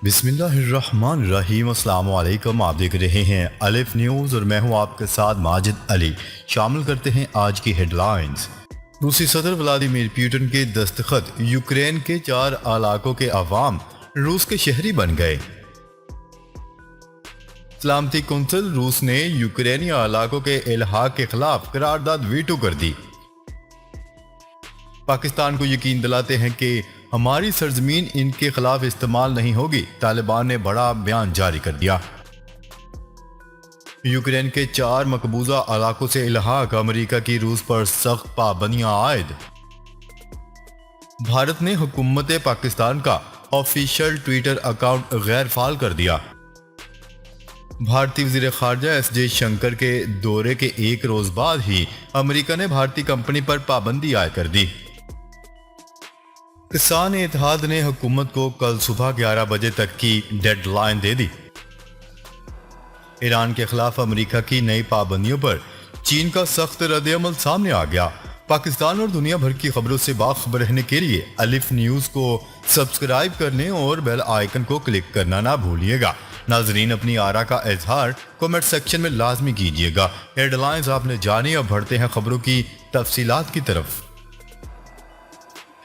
بسم اللہ الرحمن الرحیم۔ السلام علیکم، آپ دیکھ رہے ہیں الف نیوز اور میں ہوں آپ کے ساتھ ماجد علی۔ شامل کرتے ہیں آج کی ہیڈ لائنز۔ روسی صدر ولادیمیر پوٹن کے دستخط، یوکرین کے 4 علاقوں کے عوام روس کے شہری بن گئے۔ سلامتی کونسل روس نے یوکرینی علاقوں کے الحاق کے خلاف قرارداد ویٹو کر دی۔ پاکستان کو یقین دلاتے ہیں کہ ہماری سرزمین ان کے خلاف استعمال نہیں ہوگی، طالبان نے بڑا بیان جاری کر دیا۔ یوکرین کے 4 مقبوضہ علاقوں سے الحاق، امریکہ کی روس پر سخت پابندیاں عائد۔ بھارت نے حکومت پاکستان کا آفیشیل ٹویٹر اکاؤنٹ غیر فعال کر دیا۔ بھارتی وزیر خارجہ ایس جے شنکر کے دورے کے 1 روز بعد ہی امریکہ نے بھارتی کمپنی پر پابندی عائد کر دی۔ کسان اتحاد نے حکومت کو کل صبح 11 بجے تک کی ڈیڈ لائن دے دی۔ ایران کے خلاف امریکہ کی نئی پابندیوں پر چین کا سخت رد عمل سامنے آ گیا۔ پاکستان اور دنیا بھر کی خبروں سے باخبر رہنے کے لیے الف نیوز کو سبسکرائب کرنے اور بیل آئیکن کو کلک کرنا نہ بھولیے گا۔ ناظرین، اپنی آراء کا اظہار کمنٹ سیکشن میں لازمی کیجیے گا۔ ہیڈ لائنز آپ نے جانی، اب بڑھتے ہیں خبروں کی تفصیلات کی طرف۔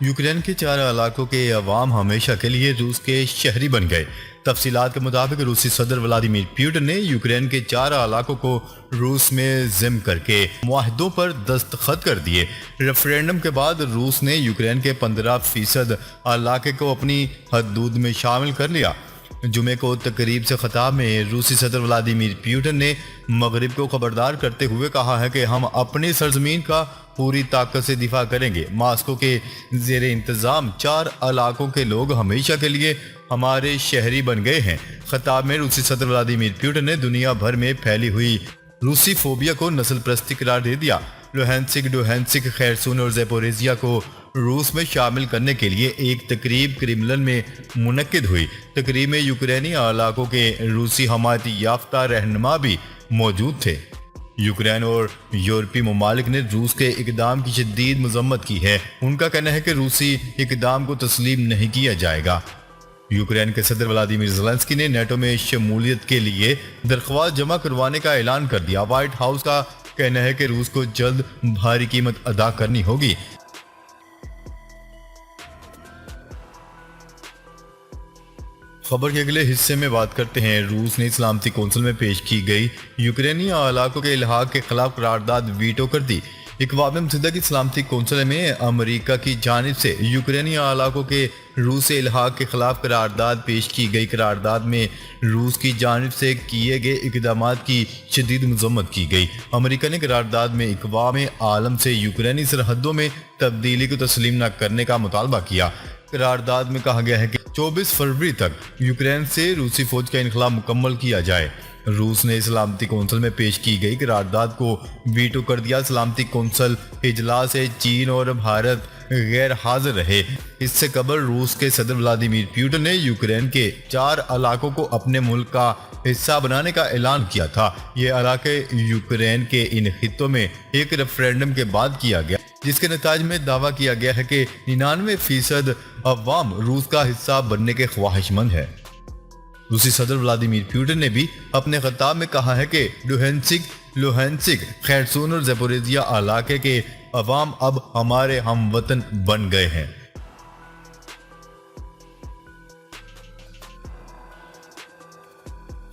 یوکرین کے 4 علاقوں کے عوام ہمیشہ کے لیے روس کے شہری بن گئے۔ تفصیلات کے مطابق روسی صدر ولادیمیر پوٹن نے یوکرین کے 4 علاقوں کو روس میں ضم کر کے معاہدوں پر دستخط کر دیے۔ ریفرینڈم کے بعد روس نے یوکرین کے 15% علاقے کو اپنی حدود میں شامل کر لیا۔ جمعے کو تقریب سے خطاب میں روسی صدر ولادیمیر پوٹن نے مغرب کو خبردار کرتے ہوئے کہا ہے کہ ہم اپنی سرزمین کا پوری طاقت سے دفاع کریں گے۔ ماسکو کے زیر انتظام 4 علاقوں کے لوگ ہمیشہ کے لیے ہمارے شہری بن گئے ہیں۔ خطاب میں روسی صدر ولادیمیر پوٹن نے دنیا بھر میں پھیلی ہوئی روسی فوبیا کو نسل پرستی قرار دے دیا۔ لوہینسک، ڈونیٹسک، خیرسون اور زیپوریزیا کو روس میں شامل کرنے کے لیے ایک تقریب کرملن میں منعقد ہوئی۔ تقریب میں یوکرینی علاقوں کے روسی حمایت یافتہ رہنما بھی موجود تھے۔ یوکرین اور یورپی ممالک نے روس کے اقدام کی شدید مذمت کی ہے۔ ان کا کہنا ہے کہ روسی اقدام کو تسلیم نہیں کیا جائے گا۔ یوکرین کے صدر ولادیمیر زیلنسکی نے نیٹو میں شمولیت کے لیے درخواست جمع کروانے کا اعلان کر دیا۔ وائٹ ہاؤس کا کہنا ہے کہ روس کو جلد بھاری قیمت ادا کرنی ہوگی۔ خبر کے اگلے حصے میں بات کرتے ہیں۔ روس نے سلامتی کونسل میں پیش کی گئی یوکرینی علاقوں کے الحاق کے خلاف قرارداد ویٹو کر دی۔ اقوام متحدہ کی سلامتی کونسل میں امریکہ کی جانب سے یوکرینی علاقوں کے روس سے الحاق کے خلاف قرارداد پیش کی گئی۔ قرارداد میں روس کی جانب سے کیے گئے اقدامات کی شدید مذمت کی گئی۔ امریکہ نے قرارداد میں اقوام عالم سے یوکرینی سرحدوں میں تبدیلی کو تسلیم نہ کرنے کا مطالبہ کیا۔ قرارداد میں کہا گیا ہے کہ 24 فروری تک یوکرین سے روسی فوج کا انخلا مکمل کیا جائے۔ روس نے سلامتی کونسل میں پیش کی گئی قرارداد کو ویٹو کر دیا۔ سلامتی کونسل اجلاس سے چین اور بھارت غیر حاضر رہے۔ اس سے قبل روس کے صدر ولادیمیر پوٹن نے یوکرین کے 4 علاقوں کو اپنے ملک کا حصہ بنانے کا اعلان کیا تھا۔ یہ علاقے یوکرین کے ان خطوں میں ایک ریفرینڈم کے بعد کیا گیا، جس کے نتائج میں دعویٰ کیا گیا ہے کہ 99% عوام روس کا حصہ بننے کے خواہش مند ہے۔ روسی صدر ولادیمیر پوٹن نے بھی اپنے خطاب میں کہا ہے کہ ڈونیٹسک، لوہینسک، خیرسون اور زیپوریزیا علاقے کے عوام اب ہمارے ہم وطن بن گئے ہیں۔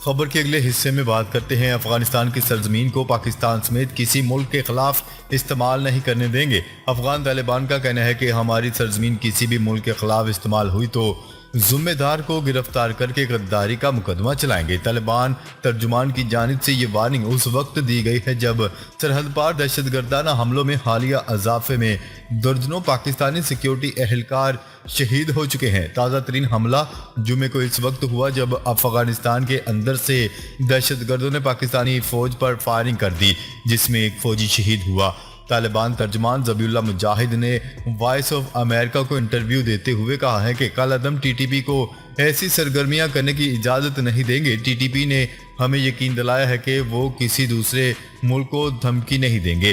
خبر کے اگلے حصے میں بات کرتے ہیں۔ افغانستان کی سرزمین کو پاکستان سمیت کسی ملک کے خلاف استعمال نہیں کرنے دیں گے۔ افغان طالبان کا کہنا ہے کہ ہماری سرزمین کسی بھی ملک کے خلاف استعمال ہوئی تو ذمہ دار کو گرفتار کر کے غداری کا مقدمہ چلائیں گے۔ طالبان ترجمان کی جانب سے یہ وارننگ اس وقت دی گئی ہے جب سرحد پار دہشت گردانہ حملوں میں حالیہ اضافے میں درجنوں پاکستانی سیکیورٹی اہلکار شہید ہو چکے ہیں۔ تازہ ترین حملہ جمعے کو اس وقت ہوا جب افغانستان کے اندر سے دہشت گردوں نے پاکستانی فوج پر فائرنگ کر دی، جس میں ایک فوجی شہید ہوا۔ طالبان ترجمان ذبیح اللہ مجاہد نے وائس آف امریکہ کو انٹرویو دیتے ہوئے کہا ہے کہ کل عدم ٹی ٹی پی کو ایسی سرگرمیاں کرنے کی اجازت نہیں دیں گے۔ ٹی ٹی پی نے ہمیں یقین دلایا ہے کہ وہ کسی دوسرے ملک کو دھمکی نہیں دیں گے۔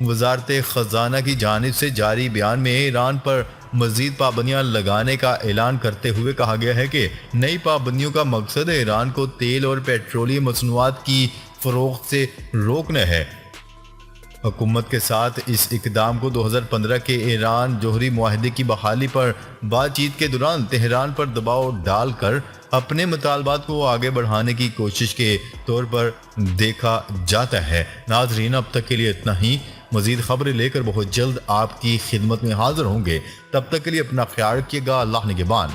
وزارت خزانہ کی جانب سے جاری بیان میں ایران پر مزید پابندیاں لگانے کا اعلان کرتے ہوئے کہا گیا ہے کہ نئی پابندیوں کا مقصد ایران کو تیل اور پیٹرولیم مصنوعات کی فروخت سے روکنا ہے۔ حکومت کے ساتھ اس اقدام کو 2015 کے ایران جوہری معاہدے کی بحالی پر بات چیت کے دوران تہران پر دباؤ ڈال کر اپنے مطالبات کو آگے بڑھانے کی کوشش کے طور پر دیکھا جاتا ہے۔ ناظرین، اب تک کے لیے اتنا ہی۔ مزید خبریں لے کر بہت جلد آپ کی خدمت میں حاضر ہوں گے۔ تب تک کے لیے اپنا خیال رکھیے گا۔ اللہ نگہبان۔